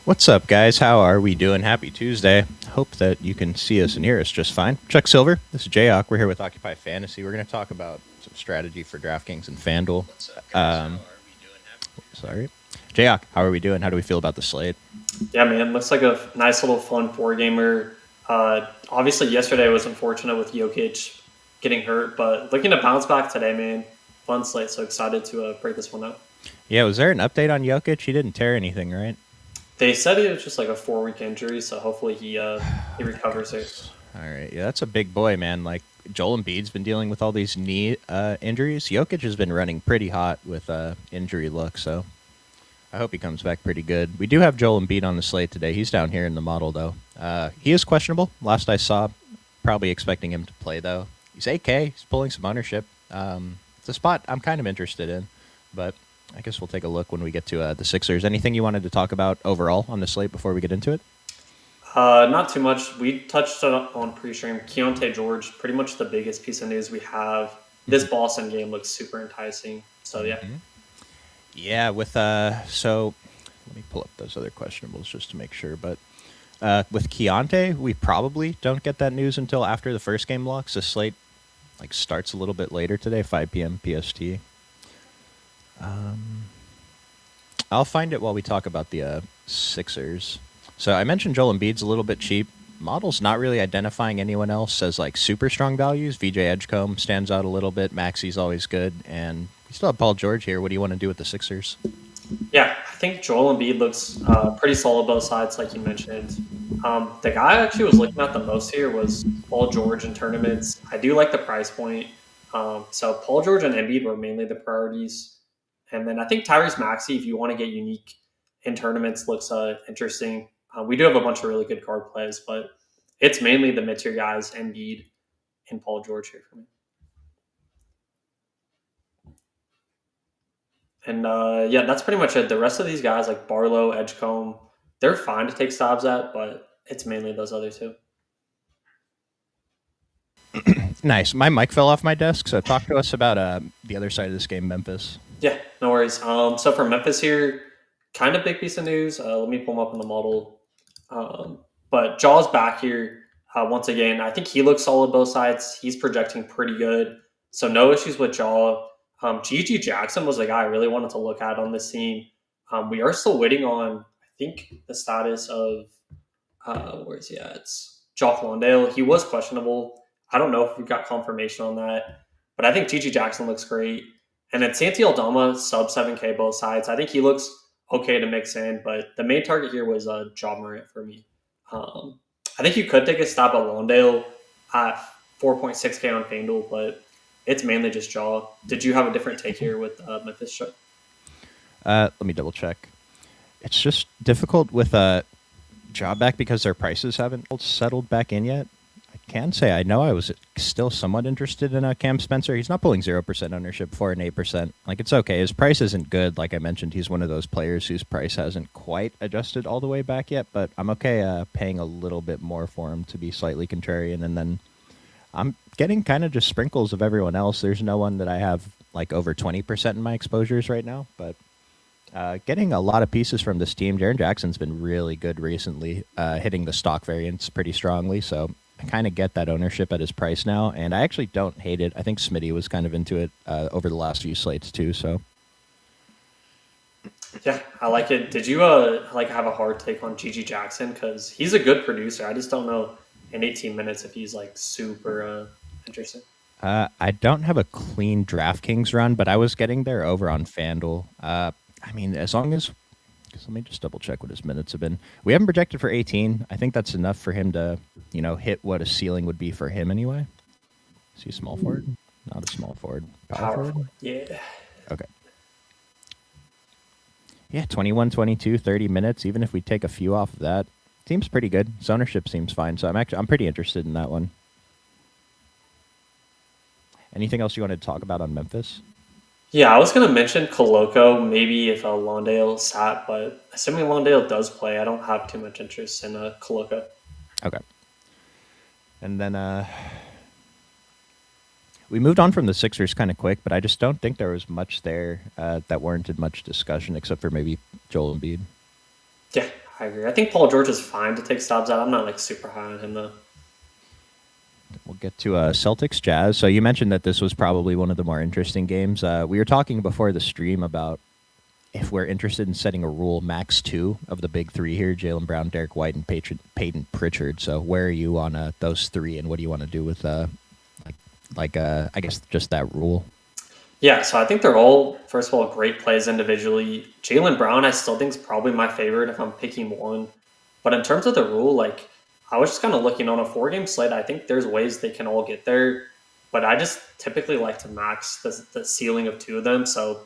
What's up, guys? How are we doing? Happy Tuesday. Hope that you can see us and hear us just fine. Chuck Silver, this is Jayok. We're here with Occupy Fantasy. We're going to talk about some strategy for DraftKings and FanDuel. Sorry. Jayok, how are we doing? How do we feel about the slate? Yeah, man, looks like a nice little fun four gamer. Obviously, yesterday was unfortunate with Jokic getting hurt, but looking to bounce back today, man. Fun slate. So excited to break this one up. Yeah, was there an update on Jokic? He didn't tear anything, right? They said it was just like a 4-week injury, so hopefully he recovers it. All right. Yeah, that's a big boy, man. Like, Joel Embiid's been dealing with all these knee injuries. Jokic has been running pretty hot with injury luck, so I hope he comes back pretty good. We do have Joel Embiid on the slate today. He's down here in the model, though. He is questionable. Last I saw, probably expecting him to play, though. He's AK. He's pulling some ownership. It's a spot I'm kind of interested in, but I guess we'll take a look when we get to the Sixers. Anything you wanted to talk about overall on the slate before we get into it? Not too much. We touched on pre-stream. Keontae George, pretty much the biggest piece of news we have. This Boston game looks super enticing. So, yeah. Mm-hmm. Yeah, so let me pull up those other questionables just to make sure. But with Keontae, we probably don't get that news until after the first game locks. The slate starts a little bit later today, 5 p.m. PST. I'll find it while we talk about the Sixers. So I mentioned Joel Embiid's a little bit cheap. Model's not really identifying anyone else as super strong values. VJ Edgecombe stands out a little bit. Maxey's always good, and we still have Paul George here. What do you want to do with the Sixers? Yeah, I think Joel Embiid looks pretty solid both sides, like you mentioned. The guy I actually was looking at the most here was Paul George in tournaments. I do like the price point. So Paul George and Embiid were mainly the priorities. And then I think Tyrese Maxey, if you want to get unique in tournaments, looks interesting. We do have a bunch of really good card plays, but it's mainly the mid-tier guys, Embiid and Paul George here for me. And yeah, that's pretty much it. The rest of these guys, like Barlow, Edgecombe, they're fine to take stabs at, but it's mainly those other two. Nice. My mic fell off my desk, so talk to us about the other side of this game, Memphis. Yeah, no worries. So for Memphis here, kind of big piece of news. Let me pull them up in the model. But Jaw's back here once again. I think he looks solid both sides. He's projecting pretty good. So no issues with Jaw. Gigi Jackson was the guy I really wanted to look at on this team. We are still waiting on, I think, the status of, where is he at? It's Jock Londale. He was questionable. I don't know if we've got confirmation on that. But I think Gigi Jackson looks great. And then Santi Aldama, sub 7K both sides. I think he looks okay to mix in, but the main target here was Ja Morant for me. I think you could take a stab at Londale at 4.6K on FanDuel, but it's mainly just Ja. Did you have a different take here with Memphis? Let me double check. It's just difficult with Ja back because their prices haven't settled back in yet. I can say I know I was still somewhat interested in Cam Spencer. He's not pulling 0% ownership, 4 and 8%. It's okay. His price isn't good. Like I mentioned, he's one of those players whose price hasn't quite adjusted all the way back yet, but I'm okay paying a little bit more for him to be slightly contrarian. And then I'm getting kind of just sprinkles of everyone else. There's no one that I have over 20% in my exposures right now, but getting a lot of pieces from this team. Jaren Jackson's been really good recently, hitting the stock variants pretty strongly, so I kind of get that ownership at his price now, and I actually don't hate it. I think Smitty was kind of into it over the last few slates too. So, yeah, I like it. Did you have a hard take on Gigi Jackson because he's a good producer? I just don't know in 18 minutes if he's super interesting. I don't have a clean DraftKings run, but I was getting there over on FanDuel. As long as let me just double check what his minutes have been. We haven't projected for 18. I think that's enough for him to, hit what a ceiling would be for him anyway. Is he a small forward? Not a small forward. Power forward? Yeah. Okay. Yeah, 21, 22, 30 minutes. Even if we take a few off of that, seems pretty good. His ownership seems fine, so I'm pretty interested in that one. Anything else you wanted to talk about on Memphis? Yeah, I was going to mention Coloco, maybe if Londale sat, but assuming Londale does play, I don't have too much interest in Coloco. Okay. And then we moved on from the Sixers kind of quick, but I just don't think there was much there that warranted much discussion except for maybe Joel Embiid. Yeah, I agree. I think Paul George is fine to take stabs at. I'm not like super high on him though. We'll get to Celtics Jazz. So you mentioned that this was probably one of the more interesting games. We were talking before the stream about if we're interested in setting a rule max 2 of the big 3 here: Jaylen Brown, Derek White, and Peyton Pritchard. So where are you on those 3, and what do you want to do with I guess just that rule? Yeah, so I think they're all, first of all, great plays individually. Jaylen Brown, I still think is probably my favorite if I'm picking one. But in terms of the rule, like I was just kind of looking on a 4-game slate. I think there's ways they can all get there, but I just typically like to max the ceiling of 2 of them. So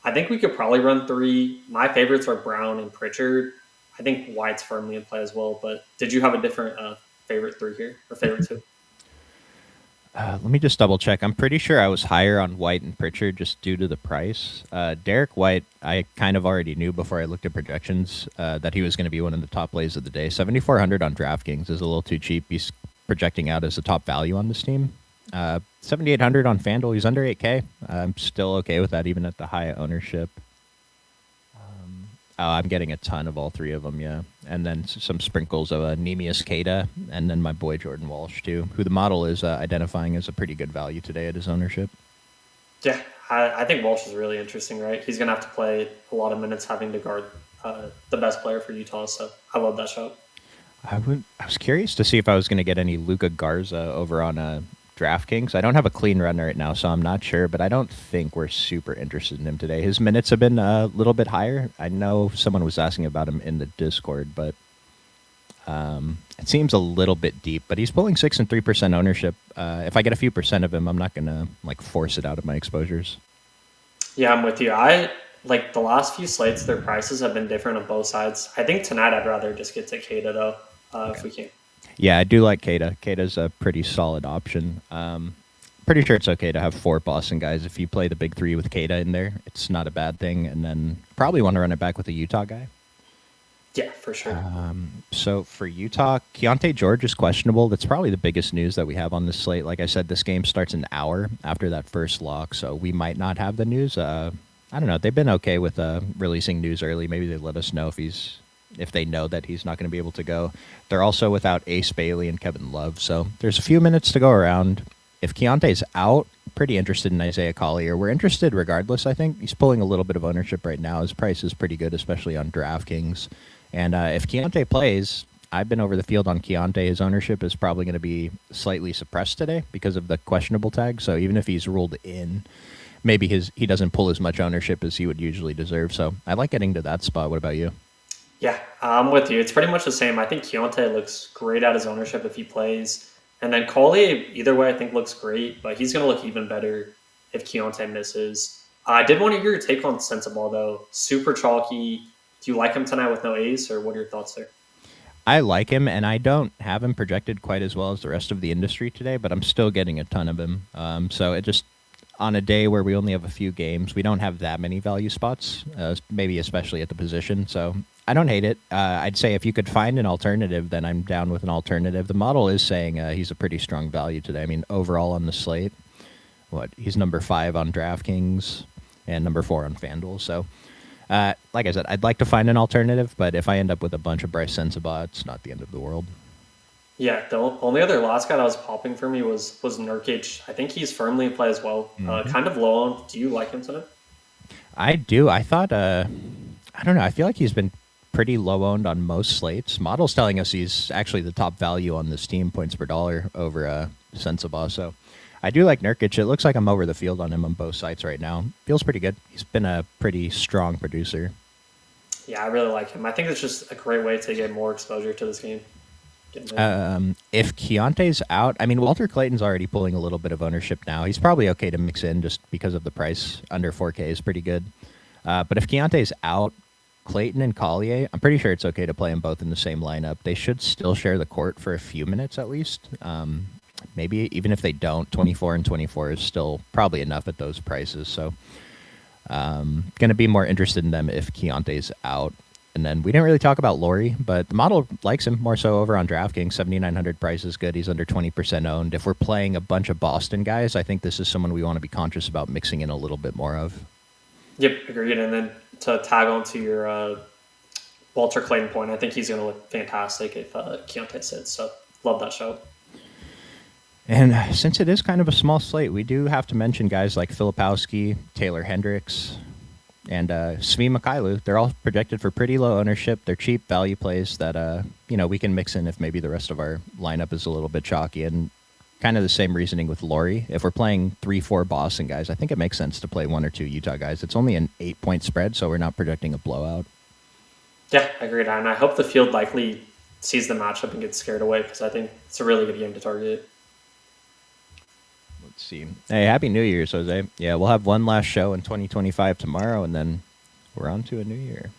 I think we could probably run 3. My favorites are Brown and Pritchard. I think White's firmly in play as well. But did you have a different favorite 3 here or favorite 2? Let me just double check. I'm pretty sure I was higher on White and Pritchard just due to the price. Derek White, I kind of already knew before I looked at projections that he was going to be one of the top plays of the day. 7,400 on DraftKings is a little too cheap. He's projecting out as a top value on this team. 7,800 on FanDuel. He's under 8K. I'm still okay with that, even at the high ownership. I'm getting a ton of all 3 of them, yeah. And then some sprinkles of Neemias Queta, and then my boy Jordan Walsh, too, who the model is identifying as a pretty good value today at his ownership. Yeah, I think Walsh is really interesting, right? He's going to have to play a lot of minutes having to guard the best player for Utah, so I love that shot. I was curious to see if I was going to get any Luka Garza over on DraftKings. I don't have a clean run right now, so I'm not sure, but I don't think we're super interested in him today. His minutes have been a little bit higher. I know someone was asking about him in the Discord, but it seems a little bit deep. But he's pulling 6 and 3% ownership. If I get a few percent of him, I'm not going to force it out of my exposures. Yeah, I'm with you. I like the last few slates, their prices have been different on both sides. I think tonight I'd rather just get to Queta though, if we can. Yeah, I do like Queta. Queta's a pretty solid option. Pretty sure it's okay to have 4 Boston guys. If you play the big 3 with Queta in there, it's not a bad thing. And then probably want to run it back with a Utah guy. Yeah, for sure. So for Utah, Keontae George is questionable. That's probably the biggest news that we have on this slate. Like I said, this game starts an hour after that first lock, so we might not have the news. I don't know. They've been okay with releasing news early. Maybe they let us know if they know that he's not going to be able to go. They're also without Ace Bailey and Kevin Love, so there's a few minutes to go around. If Keontae's out, pretty interested in Isaiah Collier. We're interested regardless, I think. He's pulling a little bit of ownership right now. His price is pretty good, especially on DraftKings. And if Keontae plays, I've been over the field on Keontae. His ownership is probably going to be slightly suppressed today because of the questionable tag. So even if he's ruled in, maybe he doesn't pull as much ownership as he would usually deserve. So I like getting to that spot. What about you? Yeah, I'm with you. It's pretty much the same. I think Keontae looks great at his ownership if he plays. And then Collier, either way, I think looks great, but he's going to look even better if Keontae misses. I did want to hear your take on Sensabaugh, though. Super chalky. Do you like him tonight with no ace, or what are your thoughts there? I like him, and I don't have him projected quite as well as the rest of the industry today, but I'm still getting a ton of him. So it just, on a day where we only have a few games, we don't have that many value spots, maybe especially at the position. So I don't hate it. I'd say if you could find an alternative, then I'm down with an alternative. The model is saying he's a pretty strong value today. I mean, overall on the slate, he's number 5 on DraftKings and number 4 on FanDuel. So, like I said, I'd like to find an alternative, but if I end up with a bunch of Bryce Sensabaugh, it's not the end of the world. Yeah, the only other last guy that was popping for me was Nurkic. I think he's firmly in play as well. Kind of low on. Do you like him tonight? I do. I thought, I don't know. I feel like he's been pretty low owned on most slates. Model's telling us he's actually the top value on this team, points per dollar over Sensabaugh. So I do like Nurkic. It looks like I'm over the field on him on both sites right now. Feels pretty good. He's been a pretty strong producer. Yeah, I really like him. I think it's just a great way to get more exposure to this game. If Keontae's out, I mean, Walter Clayton's already pulling a little bit of ownership now. He's probably okay to mix in just because of the price. Under 4K is pretty good. But if Keontae's out, Clayton and Collier, I'm pretty sure it's okay to play them both in the same lineup. They should still share the court for a few minutes at least. Maybe even if they don't, 24 and 24 is still probably enough at those prices. So going to be more interested in them if Keontae's out. And then we didn't really talk about Laurie, but the model likes him more so over on DraftKings. 7,900 price is good. He's under 20% owned. If we're playing a bunch of Boston guys, I think this is someone we want to be conscious about mixing in a little bit more of. Yep, agreed. And then to tag on to your Walter Clayton point. I think he's going to look fantastic if Keontae sits. So love that show. And since it is kind of a small slate, we do have to mention guys like Filipowski, Taylor Hendricks, and Svi Mykhailiuk. They're all projected for pretty low ownership. They're cheap value plays that we can mix in if maybe the rest of our lineup is a little bit chalky. And kind of the same reasoning with Laurie. If we're playing 3-4 Boston guys, I think it makes sense to play 1 or 2 Utah guys. It's only an 8-point spread, so we're not projecting a blowout. Yeah, I agree. And I hope the field likely sees the matchup and gets scared away because I think it's a really good game to target. Let's see. Hey, Happy New Year's, Jose. Yeah, we'll have one last show in 2025 tomorrow, and then we're on to a new year.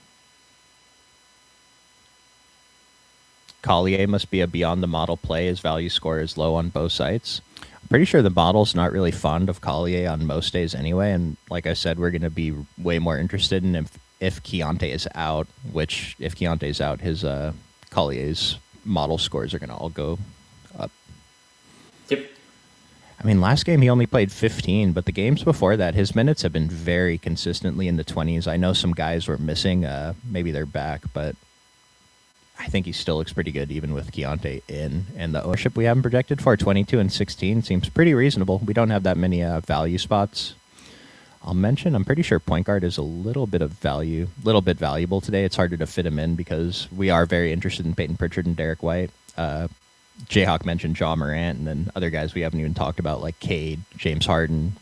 Collier must be a beyond the model play. His value score is low on both sites. I'm pretty sure the model's not really fond of Collier on most days anyway, and like I said, we're going to be way more interested in if Keontae is out, which if Keontae is out, his Collier's model scores are going to all go up. Yep. I mean, last game he only played 15, but the games before that, his minutes have been very consistently in the 20s. I know some guys were missing. Maybe they're back, but I think he still looks pretty good even with Keontae in. And the ownership we have him projected for, 22 and 16, seems pretty reasonable. We don't have that many value spots. I'll mention, I'm pretty sure point guard is a little bit valuable today. It's harder to fit him in because we are very interested in Peyton Pritchard and Derek White. Jayhawk mentioned Ja Morant, and then other guys we haven't even talked about like Cade, James Harden,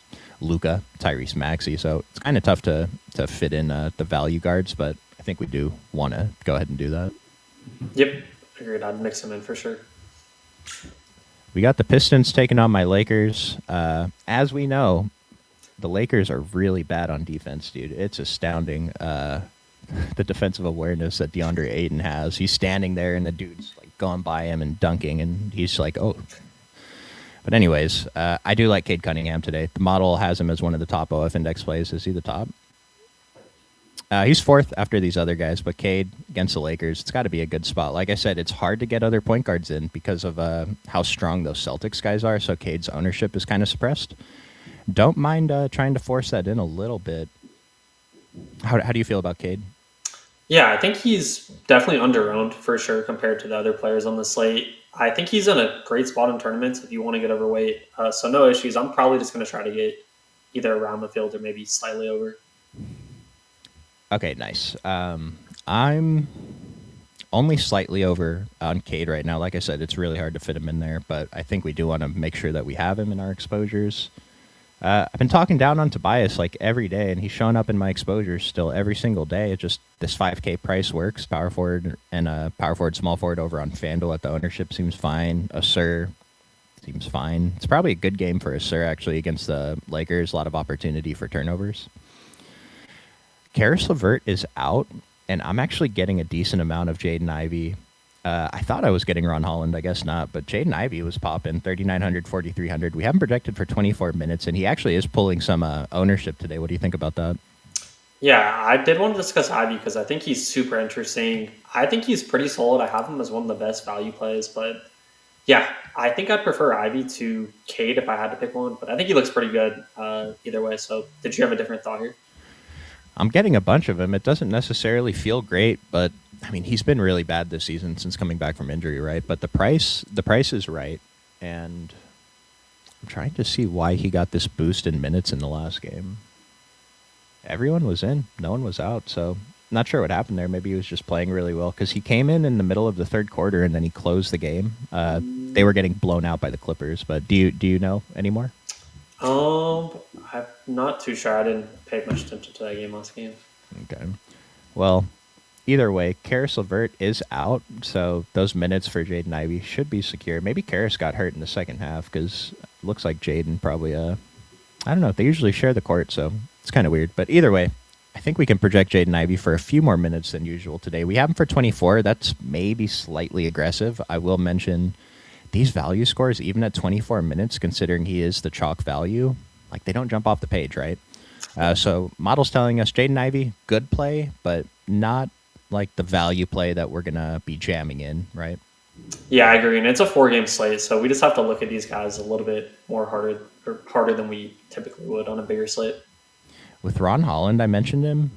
Luka, Tyrese Maxey. So it's kind of tough to fit in the value guards, but I think we do want to go ahead and do that. Yep, agreed. I'd mix them in for sure. We got the Pistons taking on my Lakers. As we know, the Lakers are really bad on defense, dude. It's astounding the defensive awareness that DeAndre Ayton has. He's standing there, and the dude's like going by him and dunking, and he's like, oh. But anyways, I do like Cade Cunningham today. The model has him as one of the top OF index plays. Is he the top? He's fourth after these other guys, but Cade against the Lakers, it's got to be a good spot. Like I said, it's hard to get other point guards in because of how strong those Celtics guys are, so Cade's ownership is kind of suppressed. Don't mind trying to force that in a little bit. How do you feel about Cade? Yeah, I think he's definitely under-owned for sure compared to the other players on the slate. I think he's in a great spot in tournaments if you want to get overweight. So no issues. I'm probably just going to try to get either around the field or maybe slightly over. Okay, nice. I'm only slightly over on Cade right now. Like I said, it's really hard to fit him in there, but I think we do want to make sure that we have him in our exposures. I've been talking down on Tobias like every day, and he's showing up in my exposures still every single day. It just, this 5K price works. Power forward and power forward, small forward over on FanDuel at the ownership seems fine. Asur seems fine. It's probably a good game for Asur actually against the Lakers. A lot of opportunity for turnovers. Karis LeVert is out, and I'm actually getting a decent amount of Jaden Ivey. I thought I was getting Ron Holland. I guess not, but Jaden Ivey was popping 3,900, 4,300. We have him projected for 24 minutes, and he actually is pulling some ownership today. What do you think about that? Yeah, I did want to discuss Ivy because I think he's super interesting. I think he's pretty solid. I have him as one of the best value plays, but yeah, I think I'd prefer Ivy to Cade if I had to pick one, but I think he looks pretty good either way. So did you have a different thought here? I'm getting a bunch of him. It doesn't necessarily feel great, but I mean, he's been really bad this season since coming back from injury, right? But the price is right, and I'm trying to see why he got this boost in minutes in the last game. Everyone was in. No one was out, so not sure what happened there. Maybe he was just playing really well because he came in the middle of the third quarter, and then he closed the game. They were getting blown out by the Clippers, but do you know anymore? I'm not too sure. I didn't pay much attention to that game last game. Okay. Well, either way, Karis LeVert is out, so those minutes for Jaden Ivey should be secure. Maybe Karis got hurt in the second half because it looks like Jaden probably, I don't know. They usually share the court, so it's kind of weird. But either way, I think we can project Jaden Ivey for a few more minutes than usual today. We have him for 24. That's maybe slightly aggressive. I will mention these value scores, even at 24 minutes, considering he is the chalk value, like they don't jump off the page, right? So model's telling us Jaden Ivey, good play, but not like the value play that we're going to be jamming in, right? Yeah, I agree. And it's a 4-game slate, so we just have to look at these guys a little bit more harder than we typically would on a bigger slate. With Ron Holland, I mentioned him.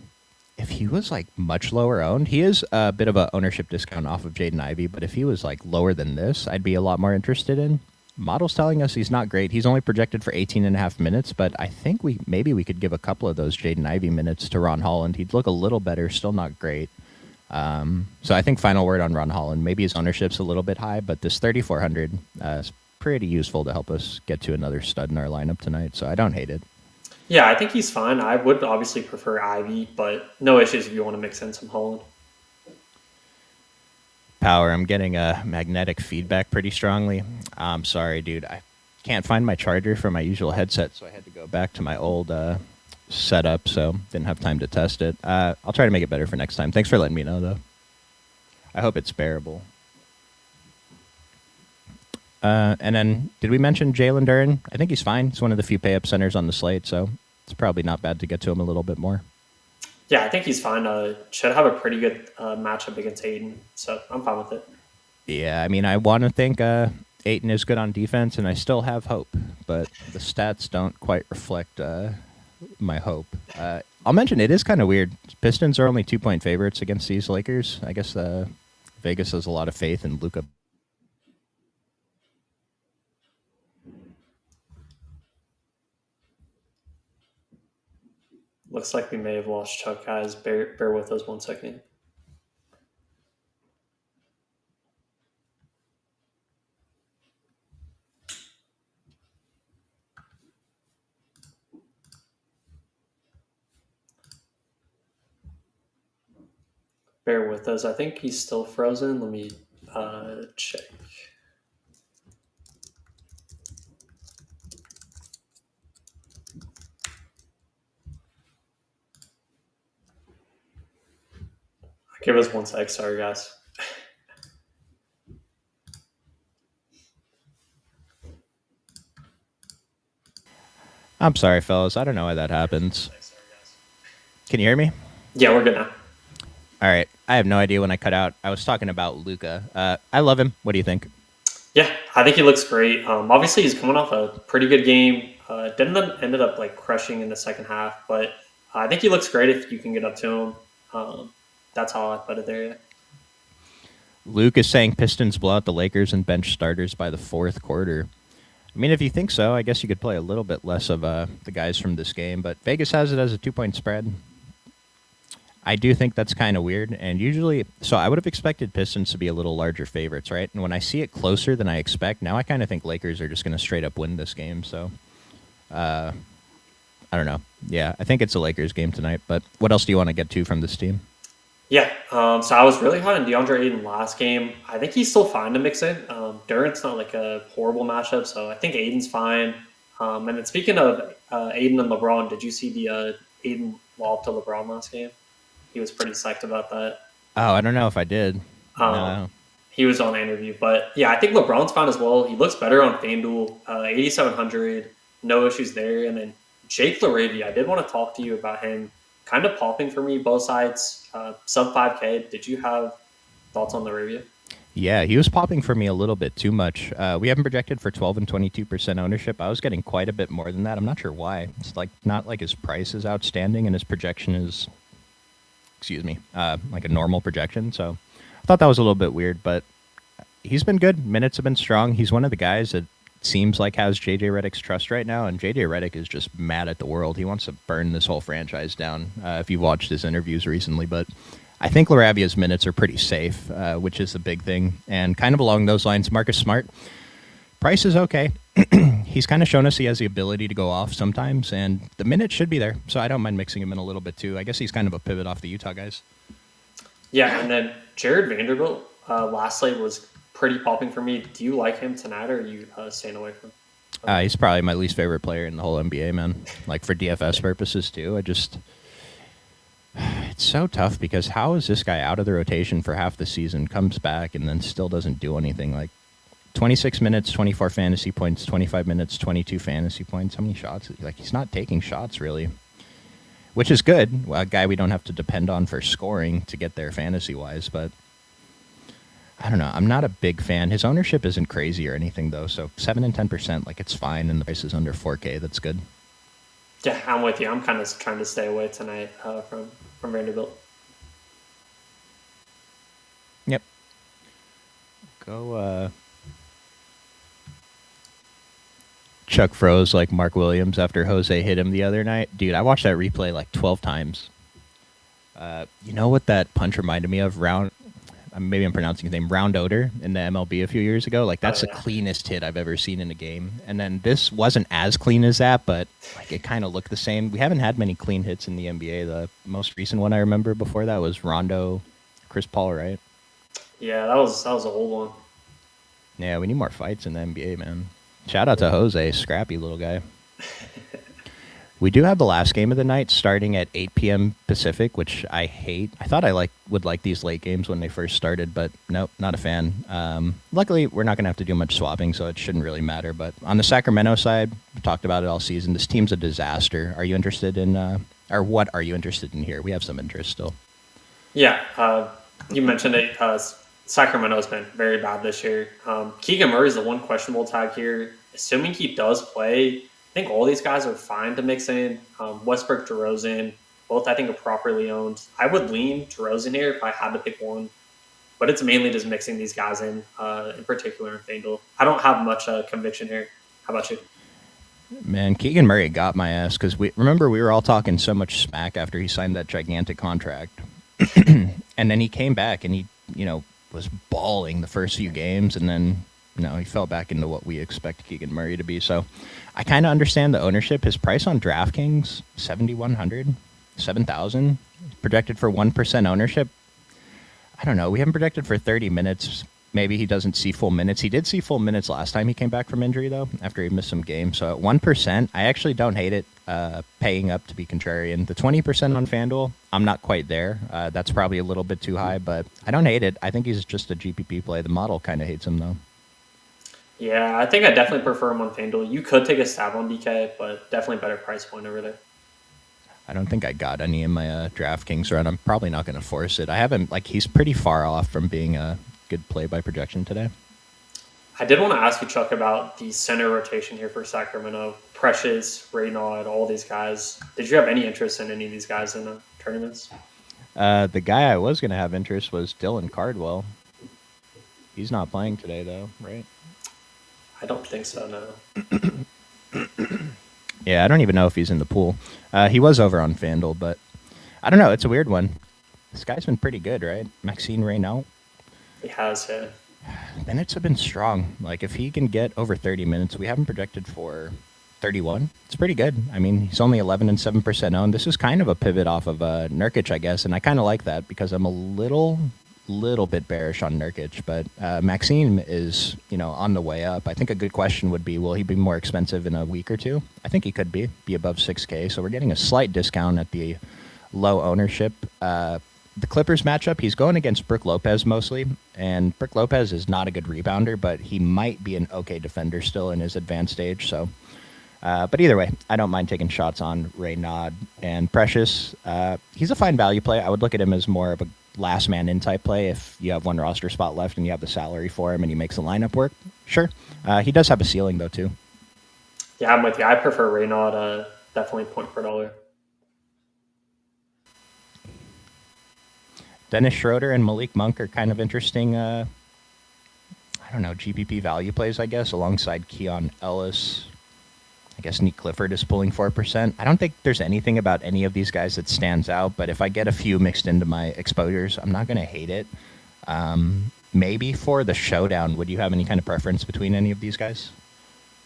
if he was like much lower owned, he is a bit of a ownership discount off of Jaden Ivey, but if he was like lower than this, I'd be a lot more interested in. Model's telling us he's not great. He's only projected for 18 and a half minutes, but I think we could give a couple of those Jaden Ivey minutes to Ron Holland. He'd look a little better, still not great. So I think final word on Ron Holland. Maybe his ownership's a little bit high, but this 3,400 is pretty useful to help us get to another stud in our lineup tonight, so I don't hate it. Yeah, I think he's fine. I would obviously prefer Ivy, but no issues if you want to mix in some Holland. Power, I'm getting a magnetic feedback pretty strongly. I'm sorry, dude. I can't find my charger for my usual headset, so I had to go back to my old setup, so didn't have time to test it. I'll try to make it better for next time. Thanks for letting me know, though. I hope it's bearable. And then, did we mention Jalen Duren? I think he's fine. He's one of the few pay-up centers on the slate, so it's probably not bad to get to him a little bit more. Yeah, I think he's fine. Should have a pretty good matchup against Aiden, so I'm fine with it. Yeah, I mean, I want to think Ayton is good on defense, and I still have hope, but the stats don't quite reflect my hope. I'll mention it is kind of weird. Pistons are only 2-point favorites against these Lakers. I guess Vegas has a lot of faith in Luka. Looks like we may have lost Chuck, guys. Bear with us 1 second. Bear with us. I think he's still frozen. Let me check. Give us 1 sec. Sorry, guys. I'm sorry, fellas. I don't know why that happens. Can you hear me? Yeah, we're good now. All right. I have no idea when I cut out. I was talking about Luka. I love him. What do you think? Yeah, I think he looks great. Obviously, he's coming off a pretty good game. Ended up like crushing in the second half, but I think he looks great if you can get up to him. That's how I put it there. Yeah. Luke is saying Pistons blow out the Lakers and bench starters by the fourth quarter. I mean, if you think so, I guess you could play a little bit less of the guys from this game, but Vegas has it as a 2-point spread. I do think that's kind of weird, and usually, so I would have expected Pistons to be a little larger favorites, right? And when I see it closer than I expect, now I kind of think Lakers are just going to straight up win this game, so I don't know. Yeah, I think it's a Lakers game tonight, but what else do you want to get to from this team? Yeah, so I was really high on DeAndre Ayton last game. I think he's still fine to mix in. Durant's not like a horrible matchup, so I think Ayton's fine. And then speaking of Ayton and LeBron, did you see the Ayton lob to LeBron last game? He was pretty psyched about that. Oh, I don't know if I did. No. He was on an interview, but yeah, I think LeBron's fine as well. He looks better on FanDuel, 8,700, no issues there. And then Jake LaRavia, I did want to talk to you about him. Kind of popping for me, both sides, sub 5K. Did you have thoughts on LaRavia? Yeah, he was popping for me a little bit too much. We haven't projected for 12 and 22% ownership. I was getting quite a bit more than that. I'm not sure why. It's like not like his price is outstanding and his projection is, like a normal projection. So I thought that was a little bit weird, but he's been good. Minutes have been strong. He's one of the guys that seems like has JJ Redick's trust right now, and JJ Redick is just mad at the world. He wants to burn this whole franchise down, if you've watched his interviews recently. But I think LaRavia's minutes are pretty safe, which is the big thing. And kind of along those lines, Marcus Smart, price is okay. He's kind of shown us he has the ability to go off sometimes, and the minutes should be there. So I don't mind mixing him in a little bit too. I guess he's kind of a pivot off the Utah guys. Yeah, and then Jared Vanderbilt, lastly, was pretty popping for me. Do you like him tonight, or are you staying away from him? He's probably my least favorite player in the whole NBA, man. Like for DFS purposes too. It's so tough because how is this guy out of the rotation for half the season, comes back, and then still doesn't do anything? Like 26 minutes, 24 fantasy points, 25 minutes, 22 fantasy points. How many shots? Like he's not taking shots really, which is good. Well, a guy we don't have to depend on for scoring to get there fantasy wise, but I don't know. I'm not a big fan. His ownership isn't crazy or anything, though. So 7 and 10%, like it's fine, and the price is under 4K. That's good. Yeah, I'm with you. I'm kind of trying to stay away tonight from Vanderbilt. Yep. Go. Chuck froze like Mark Williams after Jose hit him the other night. Dude, I watched that replay like 12 times. You know what that punch reminded me of? Maybe I'm pronouncing his name, Round Odor in the MLB a few years ago. Like, that's the cleanest hit I've ever seen in a game. And then this wasn't as clean as that, but like it kind of looked the same. We haven't had many clean hits in the NBA. The most recent one I remember before that was Rondo, Chris Paul, right? Yeah, that was an old one. Yeah, we need more fights in the NBA, man. Shout out to Jose, scrappy little guy. We do have the last game of the night starting at 8 p.m. Pacific, which I hate. I thought I would like these late games when they first started, but nope, not a fan. Luckily, we're not going to have to do much swapping, so it shouldn't really matter. But on the Sacramento side, we talked about it all season. This team's a disaster. Are you interested in, or what are you interested in here? We have some interest still. Yeah, you mentioned it. Sacramento's been very bad this year. Keegan Murray's the one questionable tag here. Assuming he does play, I think all these guys are fine to mix in. Westbrook, DeRozan, both I think are properly owned. I would lean DeRozan here if I had to pick one, but it's mainly just mixing these guys in particular in FanDuel. I don't have much conviction here. How about you? Man, Keegan Murray got my ass because we were all talking so much smack after he signed that gigantic contract, and then he came back and he was balling the first few games, and then he fell back into what we expect Keegan Murray to be. So I kind of understand the ownership. His price on DraftKings, 7,100, 7,000, projected for 1% ownership. I don't know. We haven't projected for 30 minutes. Maybe he doesn't see full minutes. He did see full minutes last time he came back from injury, though, after he missed some games. So at 1%, I actually don't hate it, paying up to be contrarian. The 20% on FanDuel, I'm not quite there. That's probably a little bit too high, but I don't hate it. I think he's just a GPP play. The model kind of hates him, though. Yeah, I think I definitely prefer him on FanDuel. You could take a stab on DK, but definitely better price point over there. I don't think I got any in my DraftKings run. I'm probably not going to force it. I haven't, he's pretty far off from being a good play by projection today. I did want to ask you, Chuck, about the center rotation here for Sacramento. Precious, Reynaud, all these guys. Did you have any interest in any of these guys in the tournaments? The guy I was going to have interest was Dylan Cardwell. He's not playing today, though, right? I don't think so, no. Yeah, I don't even know if he's in the pool. He was over on FanDuel, but I don't know. It's a weird one. This guy's been pretty good, right? Maxime Reynaud. He has, yeah. Minutes have been strong. If he can get over 30 minutes, we haven't projected for 31. It's pretty good. I mean, he's only 11 and 7% owned. This is kind of a pivot off of Nurkic, I guess, and I kind of like that because I'm a little bit bearish on Nurkic, but Maxime is, on the way up. I think a good question would be, will he be more expensive in a week or two? I think he could be above 6K, so we're getting a slight discount at the low ownership. The Clippers matchup, he's going against Brook Lopez mostly, and Brook Lopez is not a good rebounder, but he might be an okay defender still in his advanced stage. So, but either way, I don't mind taking shots on Reynaud and Precious. He's a fine value play. I would look at him as more of a last man in type play if you have one roster spot left and you have the salary for him and he makes the lineup work. Sure. He does have a ceiling, though, too. Yeah, I'm with you. I prefer Reynaud, definitely point per dollar. Dennis Schroeder and Malik Monk are kind of interesting, GPP value plays, I guess, alongside Keon Ellis. I guess Nick Clifford is pulling 4%. I don't think there's anything about any of these guys that stands out, but if I get a few mixed into my exposures, I'm not going to hate it. Maybe for the showdown, would you have any kind of preference between any of these guys?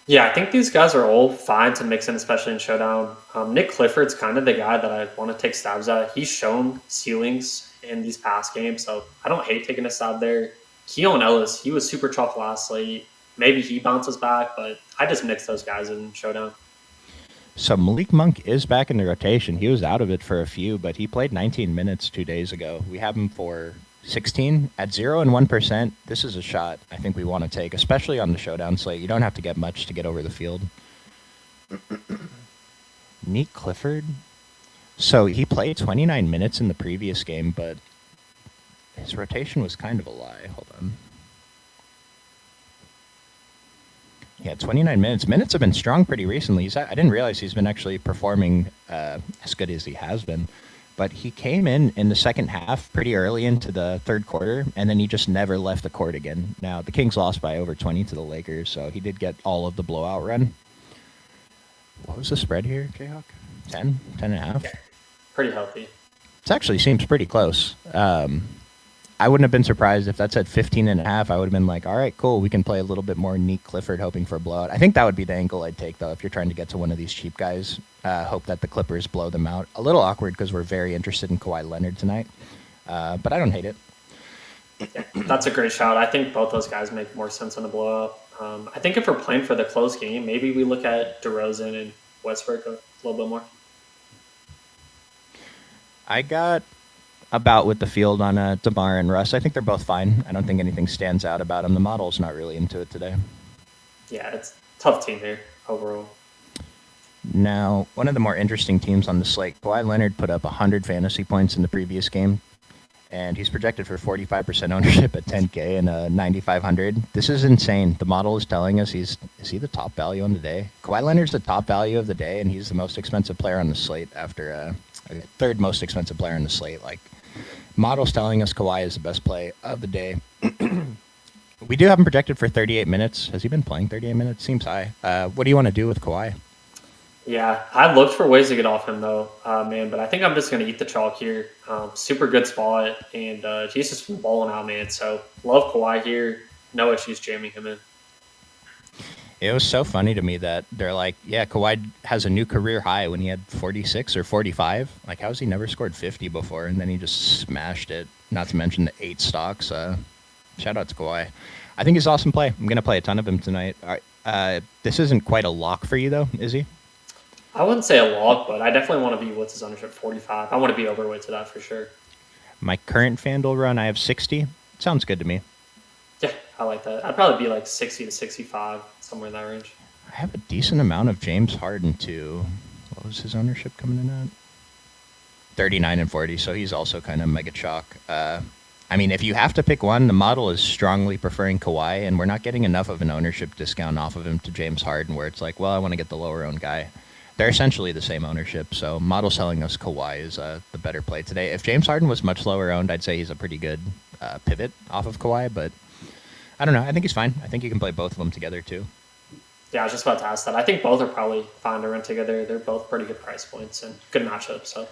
Yeah, I think these guys are all fine to mix in, especially in showdown. Nick Clifford's kind of the guy that I want to take stabs at. He's shown ceilings in these past games, so I don't hate taking a stab there. Keon Ellis, he was super tough last slate. Maybe he bounces back, but I just mix those guys in showdown. So Malik Monk is back in the rotation. He was out of it for a few, but he played 19 minutes 2 days ago. We have him for 16 at 0 and 1%. This is a shot I think we want to take, especially on the showdown slate. You don't have to get much to get over the field. Nick Clifford. So he played 29 minutes in the previous game, but his rotation was kind of a lie. Hold on. Yeah, 29 minutes. Minutes have been strong pretty recently. I didn't realize he's been actually performing as good as he has been. But he came in the second half pretty early into the third quarter, and then he just never left the court again. Now, the Kings lost by over 20 to the Lakers, so he did get all of the blowout run. What was the spread here, Jayhawk? 10? 10 and a half? Yeah, pretty healthy. It actually seems pretty close. I wouldn't have been surprised if that said 15 and a half. I would have been like, all right, cool. We can play a little bit more Neek Clifford hoping for a blowout. I think that would be the angle I'd take, though, if you're trying to get to one of these cheap guys. Hope that the Clippers blow them out. A little awkward because we're very interested in Kawhi Leonard tonight. But I don't hate it. Yeah, that's a great shout. I think both those guys make more sense on the blowout. I think if we're playing for the close game, maybe we look at DeRozan and Westbrook a little bit more. I got about with the field on DeMar and Russ. I think they're both fine. I don't think anything stands out about them. The model's not really into it today. Yeah, it's a tough team here overall. Now, one of the more interesting teams on the slate, Kawhi Leonard put up 100 fantasy points in the previous game, and he's projected for 45% ownership at 10K and 9,500. This is insane. The model is telling us is he the top value on the day? Kawhi Leonard's the top value of the day, and he's the most expensive player on the slate after third most expensive player on the slate. Like, model's telling us Kawhi is the best play of the day. We do have him projected for 38 minutes. Has he been playing 38 minutes? Seems high. What do you want to do with Kawhi? Yeah, I looked for ways to get off him, though, man, but I think I'm just going to eat the chalk here. Super good spot, and he's just been balling out, man. So love Kawhi here. No issues jamming him in. It was so funny to me that they're like, yeah, Kawhi has a new career high when he had 46 or 45. Like, how has he never scored 50 before? And then he just smashed it, not to mention the 8 stocks. Shout out to Kawhi. I think he's an awesome play. I'm going to play a ton of him tonight. This isn't quite a lock for you, though, is he? I wouldn't say a lock, but I definitely want to be what's his ownership 45. I want to be overweight to that for sure. My current FanDuel run, I have 60. Sounds good to me. Yeah, I like that. I'd probably be like 60 to 65, somewhere in that range. I have a decent amount of James Harden, too. What was his ownership coming in at? 39 and 40, so he's also kind of mega chalk. I mean, if you have to pick one, the model is strongly preferring Kawhi, and we're not getting enough of an ownership discount off of him to James Harden, where it's like, well, I want to get the lower-owned guy. They're essentially the same ownership, so model's telling us Kawhi is the better play today. If James Harden was much lower-owned, I'd say he's a pretty good pivot off of Kawhi, but I don't know. I think he's fine. I think you can play both of them together, too. Yeah, I was just about to ask that. I think both are probably fine to run together. They're both pretty good price points and good matchups. So.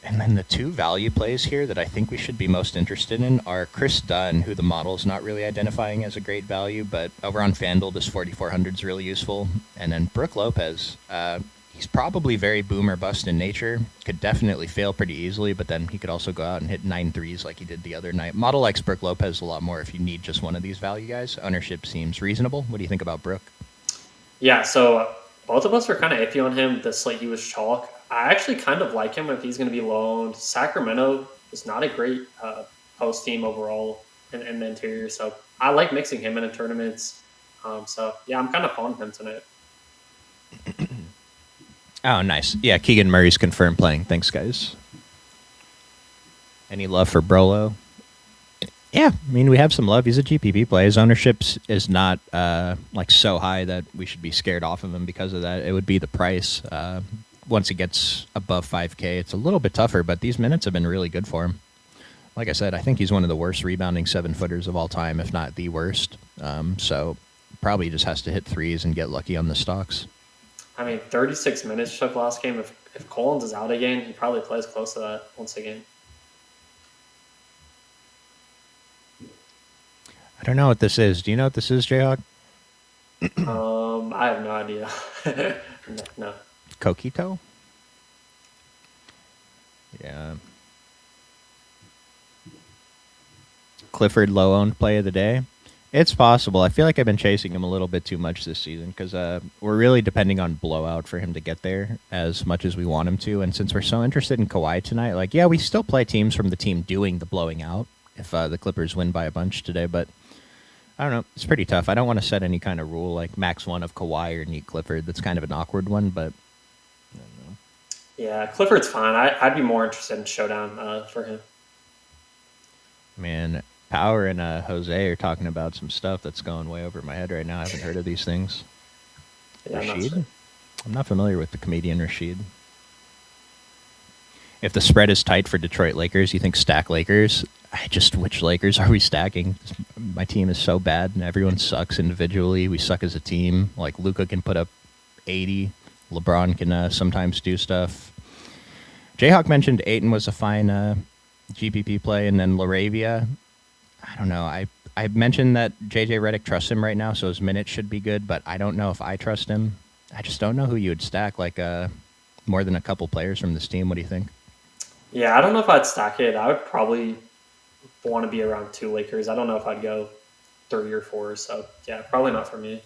And then the two value plays here that I think we should be most interested in are Chris Dunn, who the model's not really identifying as a great value, but over on FanDuel, this 4,400 is really useful. And then Brook Lopez. He's probably very boom or bust in nature. Could definitely fail pretty easily, but then he could also go out and hit 9 threes like he did the other night. Model likes Brook Lopez a lot more if you need just one of these value guys. Ownership seems reasonable. What do you think about Brook? Yeah, so both of us were kind of iffy on him. The slate he was chalk. I actually kind of like him if he's going to be low-owned. Sacramento is not a great post team overall in the interior, so I like mixing him into tournaments. So, yeah, I'm kind of fond of him tonight. Oh, nice. Yeah, Keegan Murray's confirmed playing. Thanks, guys. Any love for Brolo? Yeah, I mean, we have some love. He's a GPP play. His ownership is not like so high that we should be scared off of him because of that. It would be the price. Once he gets above 5K, it's a little bit tougher, but these minutes have been really good for him. Like I said, I think he's one of the worst rebounding 7-footers of all time, if not the worst. So probably just has to hit threes and get lucky on the stocks. I mean, 36 minutes took last game. If Collins is out again, he probably plays close to that once again. I don't know what this is. Do you know what this is, Jayhawk? I have no idea. No. Coquito? Yeah. Clifford low-owned play of the day. It's possible. I feel like I've been chasing him a little bit too much this season because we're really depending on blowout for him to get there as much as we want him to. And since we're so interested in Kawhi tonight, like, yeah, we still play teams from the team doing the blowing out if the Clippers win by a bunch today. But I don't know. It's pretty tough. I don't want to set any kind of rule like max one of Kawhi or Neek Clifford. That's kind of an awkward one, but I don't know. Yeah, Clifford's fine. I'd be more interested in Showdown for him. Man, Power and Jose are talking about some stuff that's going way over my head right now. I haven't heard of these things. Yeah, Rashid? I'm not familiar with the comedian Rashid. If the spread is tight for Detroit Lakers, you think stack Lakers? Which Lakers are we stacking? My team is so bad, and everyone sucks individually. We suck as a team. Like, Luka can put up 80. LeBron can sometimes do stuff. Jayhawk mentioned Ayton was a fine GPP play, and then Laravia. I don't know. I mentioned that JJ Redick trusts him right now, so his minutes should be good, but I don't know if I trust him. I just don't know who you would stack, like more than a couple players from this team. What do you think? Yeah, I don't know if I'd stack it. I would probably want to be around 2 Lakers. I don't know if I'd go 3 or 4. So, yeah, probably not for me.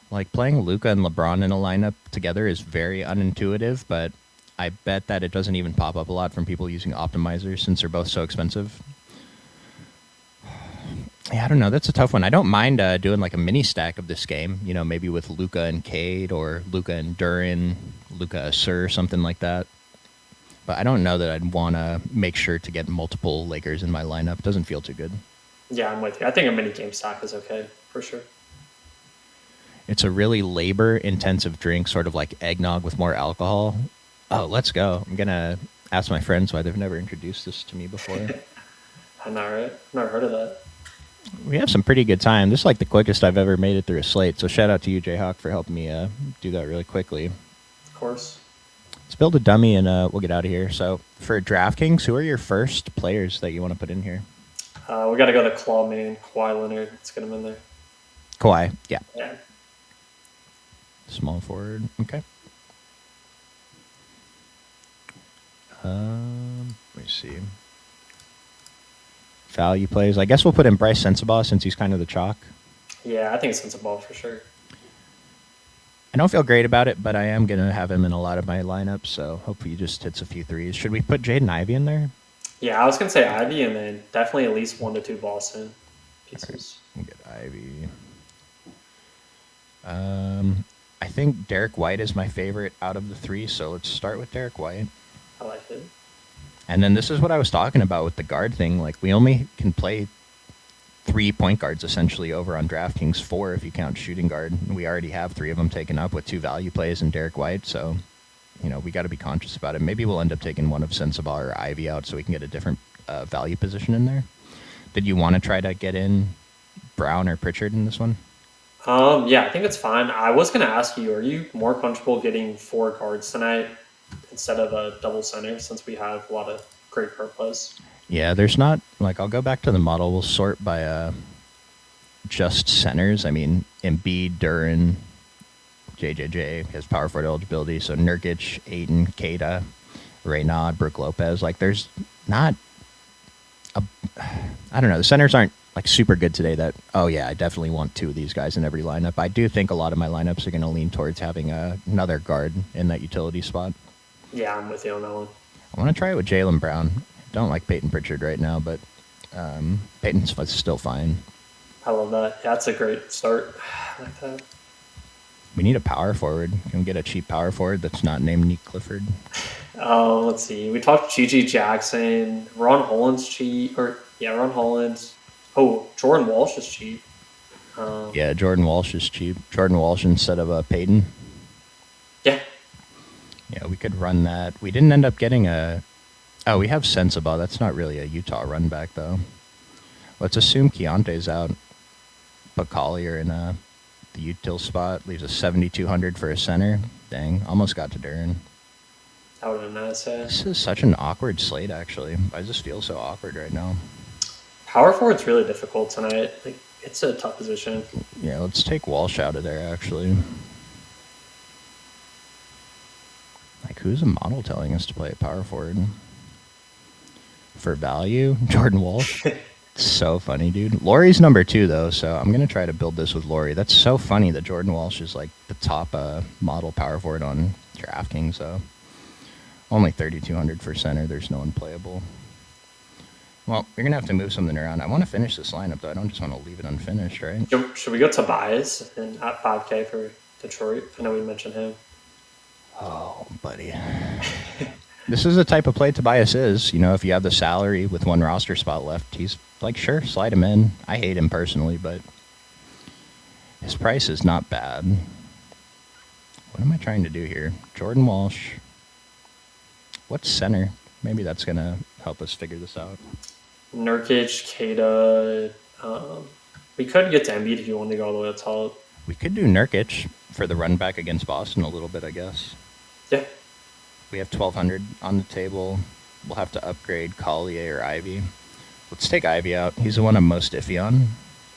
Like, playing Luka and LeBron in a lineup together is very unintuitive, but I bet that it doesn't even pop up a lot from people using optimizers since they're both so expensive. Yeah, I don't know. That's a tough one. I don't mind doing like a mini stack of this game, maybe with Luka and Cade or Luka and Duran, Luka Asur, something like that. But I don't know that I'd want to make sure to get multiple Lakers in my lineup. It doesn't feel too good. Yeah, I'm with you. I think a mini game stack is okay, for sure. It's a really labor-intensive drink, sort of like eggnog with more alcohol. Oh, let's go. I'm going to ask my friends why they've never introduced this to me before. I know, right? Never heard of that. We have some pretty good time. This is like the quickest I've ever made it through a slate. So shout out to you, Jayhawk, for helping me do that really quickly. Of course. Let's build a dummy and we'll get out of here. So for DraftKings, who are your first players that you want to put in here? We got to go to Claw Man, Kawhi Leonard. Let's get him in there. Kawhi, yeah. Yeah. Small forward, okay. Let me see. Value plays. I guess we'll put in Bryce Sensabaugh since he's kind of the chalk. Yeah, I think it's Sensabaugh for sure. I don't feel great about it, but I am going to have him in a lot of my lineups, so hopefully he just hits a few threes. Should we put Jaden Ivey in there? Yeah, I was going to say Ivy and then definitely at least 1 to 2 Boston pieces. Right, we'll get Ivy. I think Derek White is my favorite out of the 3, so let's start with Derek White. I like it. And then this is what I was talking about with the guard thing. Like, we only can play 3 point guards essentially over on DraftKings, 4 if you count shooting guard. We already have 3 of them taken up with 2 value plays and Derek White, so we got to be conscious about it. Maybe we'll end up taking one of Sensabaugh or Ivy out so we can get a different value position in there. Did you want to try to get in Brown or Pritchard in this one? Yeah, I think it's fine. I was going to ask you, are you more comfortable getting 4 guards tonight instead of a double center since we have a lot of great guard plays? Yeah, there's not, I'll go back to the model. We'll sort by just centers. I mean, Embiid, Duran, JJJ has power forward eligibility. So Nurkic, Ayton, Keita, Reynaud, Brook Lopez. There's not I don't know. The centers aren't super good today I definitely want 2 of these guys in every lineup. I do think a lot of my lineups are going to lean towards having another guard in that utility spot. Yeah, I'm with you on that one. I want to try it with Jaylen Brown. Don't like Peyton Pritchard right now, but Peyton's still fine. I love that. Yeah, that's a great start. I like that. We need a power forward. Can we get a cheap power forward that's not named Nick Clifford? Let's see. We talked Gigi Jackson. Ron Holland's cheap. Ron Holland's. Oh, Jordan Walsh is cheap. Yeah, Jordan Walsh is cheap. Jordan Walsh instead of Peyton. Yeah. Yeah, we could run that. We didn't end up getting a... Oh, we have Sensabaugh. That's not really a Utah run back, though. Let's assume Keontae's out. Put Collier in the util spot. Leaves us 7,200 for a center. Dang, almost got to Duran. That would have been nice. This is such an awkward slate, actually. I just feel so awkward right now. Power forward's really difficult tonight. It's a tough position. Yeah, let's take Walsh out of there, actually. Who's a model telling us to play at power forward? For value, Jordan Walsh. So funny, dude. Laurie's number 2, though, so I'm going to try to build this with Laurie. That's so funny that Jordan Walsh is the top model power forward on DraftKings, so only 3,200 for center. There's no one playable. Well, you're going to have to move something around. I want to finish this lineup, though. I don't just want to leave it unfinished, right? Should we go Tobias and at 5K for Detroit? I know we mentioned him. Oh, buddy. This is the type of play Tobias is. If you have the salary with 1 roster spot left, he's sure, slide him in. I hate him personally, but his price is not bad. What am I trying to do here? Jordan Walsh. What's center? Maybe that's going to help us figure this out. Nurkic, Kata. We could get to Embiid if you want to go all the way up top. We could do Nurkic for the run back against Boston a little bit, I guess. Yeah. We have 1,200 on the table. We'll have to upgrade Collier or Ivy. Let's take Ivy out. He's the one I'm most iffy on.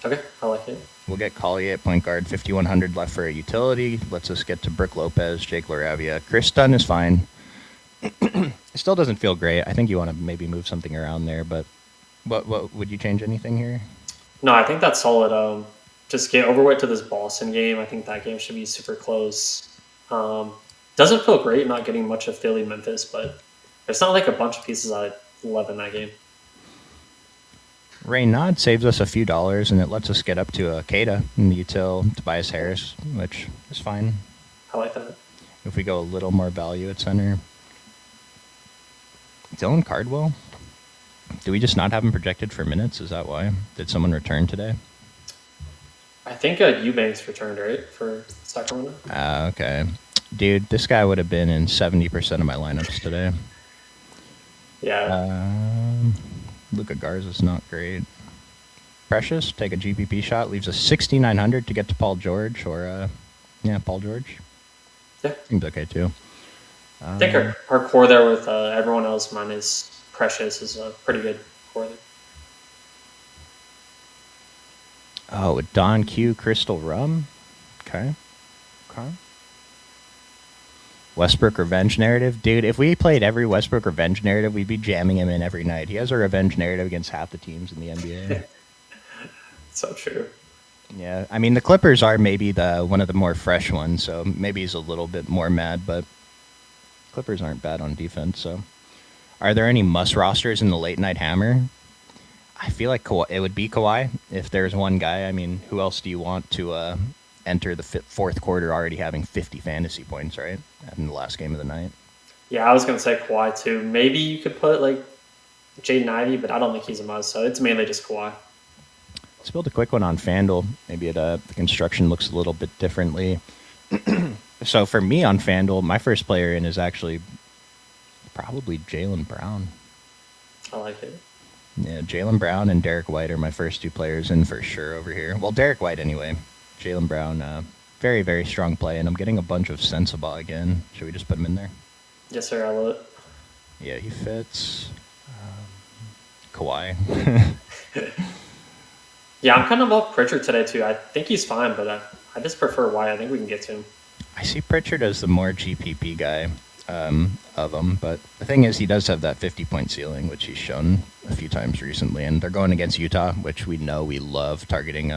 Okay, I like it. We'll get Collier at point guard. 5,100 left for a utility. Lets us get to Brook Lopez, Jake LaRavia. Chris Dunn is fine. It still doesn't feel great. I think you want to maybe move something around there, but what would you change anything here? No, I think that's solid. Just get overweight to this Boston game. I think that game should be super close. Doesn't feel great not getting much of Philly Memphis, but it's not like a bunch of pieces I love in that game. Raynaud saves us a few dollars, and it lets us get up to a Kata in the util, Tobias Harris, which is fine. I like that. If we go a little more value at center. Dylan Cardwell? Do we just not have him projected for minutes? Is that why? Did someone return today? I think Eubanks returned, right, for Sacramento? Okay. Dude, this guy would have been in 70% of my lineups today. Yeah. Luka Garza's not great. Precious, take a GPP shot, leaves us 6,900 to get to Paul George, or, Paul George. Yeah. Seems okay, too. I think our core there with everyone else minus Precious is a pretty good core there. Oh, with Don Q, Crystal Rum? Okay. Westbrook revenge narrative? Dude, if we played every Westbrook revenge narrative, we'd be jamming him in every night. He has a revenge narrative against half the teams in the NBA. So true. Yeah, I mean, the Clippers are maybe one of the more fresh ones, so maybe he's a little bit more mad, but Clippers aren't bad on defense, so. Are there any must rosters in the late night hammer? I feel like it would be Kawhi if there's one guy. I mean, who else do you want to enter the fourth quarter already having 50 fantasy points, right? In the last game of the night. Yeah, I was going to say Kawhi too. Maybe you could put like Jaden Ivey, but I don't think he's a must, so it's mainly just Kawhi. Let's build a quick one on FanDuel. Maybe the construction looks a little bit differently. So for me on FanDuel, my first player in is actually probably Jaylen Brown. I like it. Yeah, Jaylen Brown and Derek White are my first two players in for sure over here. Well, Derek White anyway. Jaylen Brown, very, very strong play, and I'm getting a bunch of Sensabaugh again. Should we just put him in there? Yes, sir. I love it. Yeah, he fits. Kawhi. Yeah, I'm kind of off Pritchard today, too. I think he's fine, but I just prefer White. I think we can get to him. I see Pritchard as the more GPP guy of them, but the thing is he does have that 50-point ceiling, which he's shown a few times recently, and they're going against Utah, which we know we love targeting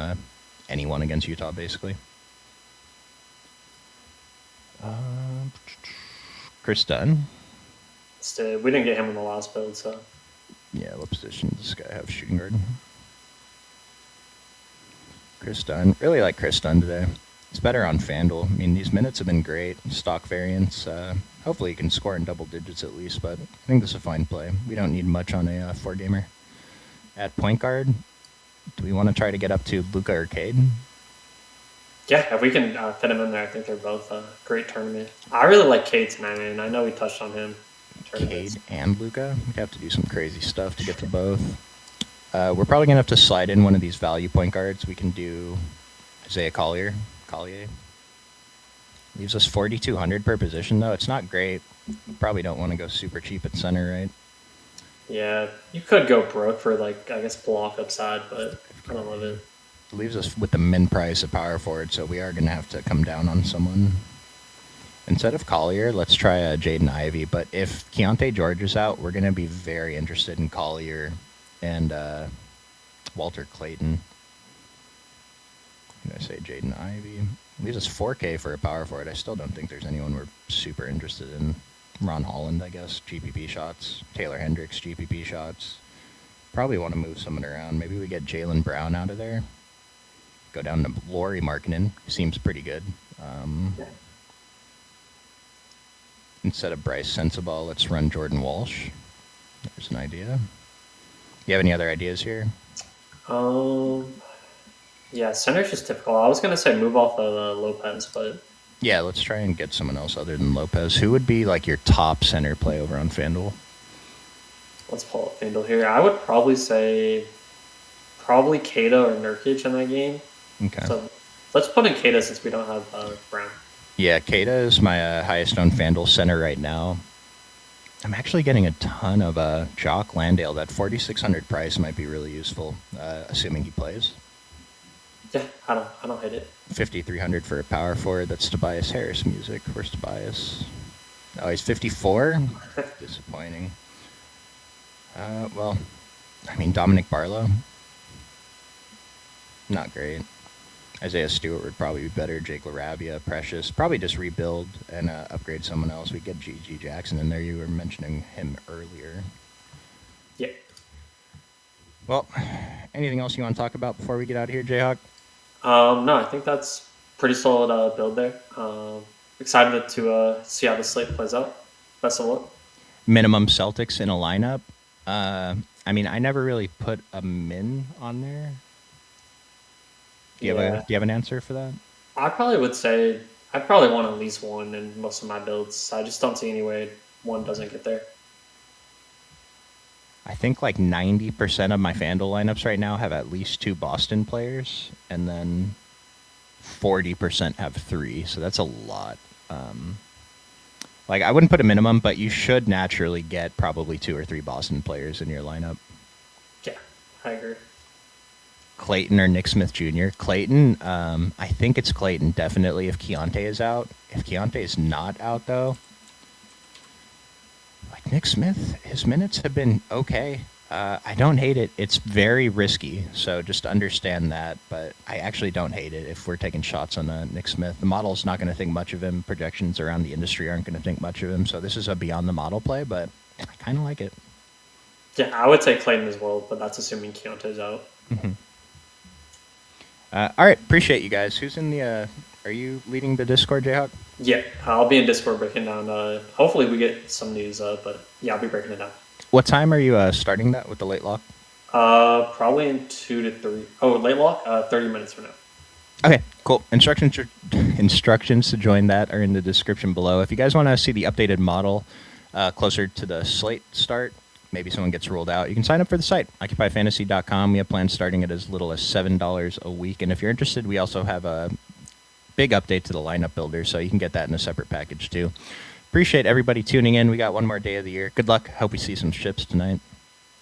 anyone against Utah, basically. Chris Dunn. We didn't get him in the last build, so. Yeah, what position does this guy have? Shooting guard. Chris Dunn. Really like Chris Dunn today. He's better on FanDuel. I mean, these minutes have been great. Stock variance. Hopefully he can score in double digits at least, but I think this is a fine play. We don't need much on a four-gamer. At point guard, do we want to try to get up to Luka or Cade? Yeah, if we can fit him in there, I think they're both a great tournament. I really like Cade tonight, man. I know we touched on him. Cade and Luka? We'd have to do some crazy stuff to get to both. We're probably going to have to slide in one of these value point guards. We can do Isaiah Collier. Leaves us 4,200 per position, though. It's not great. Probably don't want to go super cheap at center, right? Yeah, you could go Brook for, like, I guess block upside, but I don't love it. Leaves us with the min price of power forward, so we are going to have to come down on someone. Instead of Collier, let's try Jaden Ivey. But if Keontae George is out, we're going to be very interested in Collier and Walter Clayton. I'm going to say Jaden Ivey. Leaves us 4K for a power forward. I still don't think there's anyone we're super interested in. Ron Holland, I guess, GPP shots. Taylor Hendricks, GPP shots. Probably want to move someone around. Maybe we get Jaylen Brown out of there. Go down to Lauri Markkanen. Seems pretty good. Instead of Bryce Sensabaugh, let's run Jordan Walsh. There's an idea. You have any other ideas here? Yeah, center's just difficult. I was going to say move off of Lopez, but... Yeah, let's try and get someone else other than Lopez. Who would be like your top center play over on FanDuel? Let's pull up FanDuel here. I would probably say Kata or Nurkic in that game. Okay. So let's put in Kata since we don't have Brown. Yeah, Kata is my highest owned FanDuel center right now. I'm actually getting a ton of Jock Landale. That 4,600 price might be really useful, assuming he plays. Yeah, I don't hate it. 5,300 for a power forward. That's Tobias Harris music. Where's Tobias? Oh, he's 54? Disappointing. Well, I mean, Dominic Barlow. Not great. Isaiah Stewart would probably be better. Jake LaRavia, Precious. Probably just rebuild and upgrade someone else. We get G.G. Jackson in there. You were mentioning him earlier. Yeah. Well, anything else you want to talk about before we get out of here, Jayhawk? No, I think that's pretty solid build there. Excited to see how the slate plays out. Best of luck. Minimum Celtics in a lineup. I mean, I never really put a min on there. Do you have an answer for that? I probably would say I probably want at least one in most of my builds. I just don't see any way one doesn't get there. I think like 90% of my FanDuel lineups right now have at least 2 Boston players, and then 40% have 3, so that's a lot. Like, I wouldn't put a minimum, but you should naturally get probably 2 or 3 Boston players in your lineup. Yeah, I agree. Clayton or Nick Smith Jr. Clayton, I think it's Clayton, definitely, if Keontae is out. If Keontae is not out, though, like Nick Smith, his minutes have been okay. I don't hate it. It's very risky, so just understand that. But I actually don't hate it if we're taking shots on Nick Smith. The model's not going to think much of him. Projections around the industry aren't going to think much of him. So this is a beyond the model play, but I kind of like it. Yeah, I would say Clayton as well, but that's assuming Keontae's out. Mm-hmm. All right, appreciate you guys. Who's in the? Are you leading the Discord, Jayhawk? Yeah, I'll be in Discord breaking down. Hopefully we get some news, but yeah, I'll be breaking it down. What time are you starting that with the late lock? Probably in 2 to 3. Oh, late lock? 30 minutes from now. Okay, cool. Instructions to join that are in the description below. If you guys want to see the updated model closer to the slate start, maybe someone gets ruled out, you can sign up for the site, occupyfantasy.com. We have plans starting at as little as $7 a week. And if you're interested, we also have a big update to the lineup builder, so you can get that in a separate package too. Appreciate everybody tuning in. We got one more day of the year. Good luck. Hope we see some ships tonight.